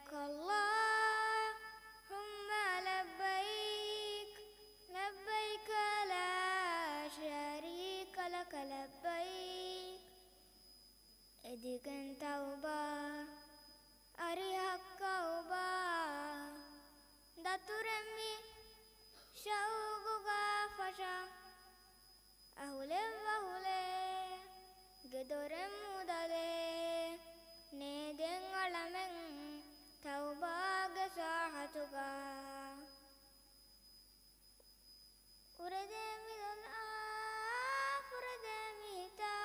لبيك اللهم لبيك لبيك لا شريك لك لبيك إديكن توبة أريحك أوبا دتورمي شوقك فشا أهولي gedorem mudale neden alamen taubaga sahatuga urede midala furede mita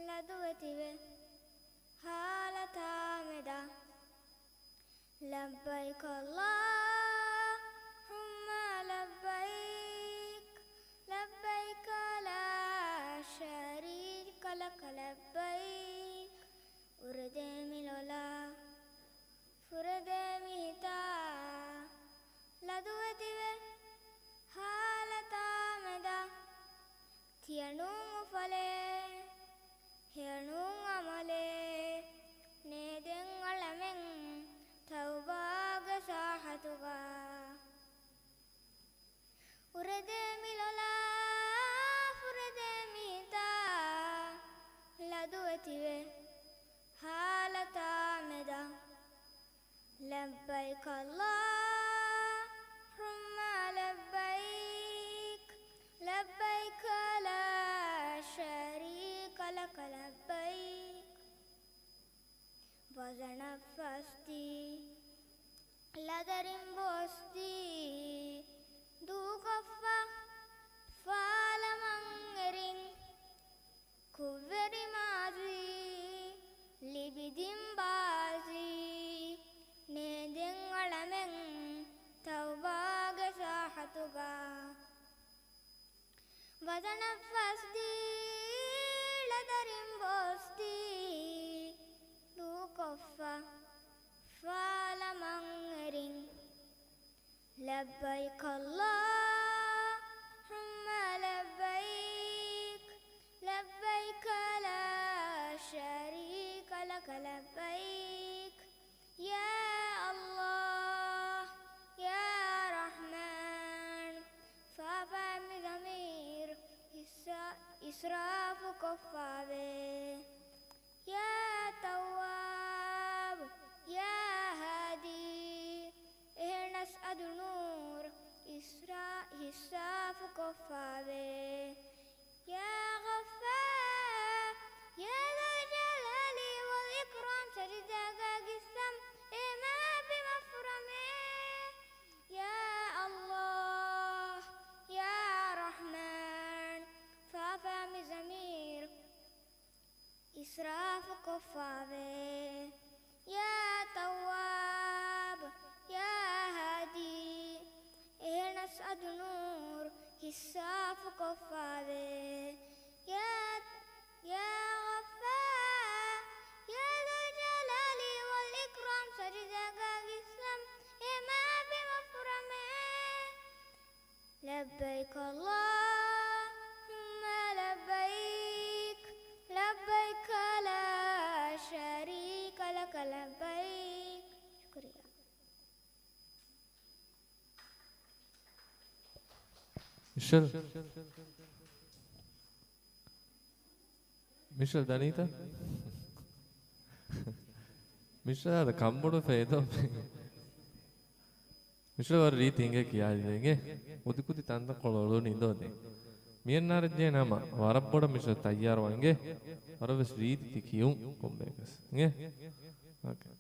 laduwetive halata meda labbaik Allahumma labbaik labbaik la sharika lak labbaik urede milola furede mita laduwetive halata meda tiyanung fale hiyanung amale neden alamen taubaga sahatuga urede milola furede mita laduwetive halata meda labbaik Allahumma labbaik labbaik la sharika lak labbaik وزنفستي لدرم بوستي دو كفا فالمنغرين كوفري مازي لبدين بازي ندين علمن توباغ ساحتوغا وزنفستي لدرم بوستي كفا فالمنغرين لبيك اللهم لبيك لبيك لا شريك لك لبيك يا الله يا رحمن فافهم ضمير إسراف كفابه يا تواب يا هادي اهدنا اسعد نور إسراف كفابه يا غفار يا ذا الجلال والإكرام سجدك قسم إما بمفرمه يا الله يا رحمن فافهم زمير إسراف كفابه يا تواب يا هادي اهدنا اسعد نور إسراف كفابه يا غفار يا ذا الجلال والإكرام سجدك قسم إما بمفرمه لبيك اللهم لبيك لبيك لا شريك لك لبيك شكرا Michel Danita Michel ada kambodo feedo Michel war ರೀತಿ ಹಿಂಗೆ ಕಿಯಾಳಿಗೆ ಉದಿಕುದಿ ತಂದ ಕೊಳಲು ನಿಂದೋದೆ මියන්නාරජේ නම වරප්පොඩ මිෂ තයාරවන්ගේ වරවස් රීති තිකියුම් කොම්බේකස් නේ ඕකේ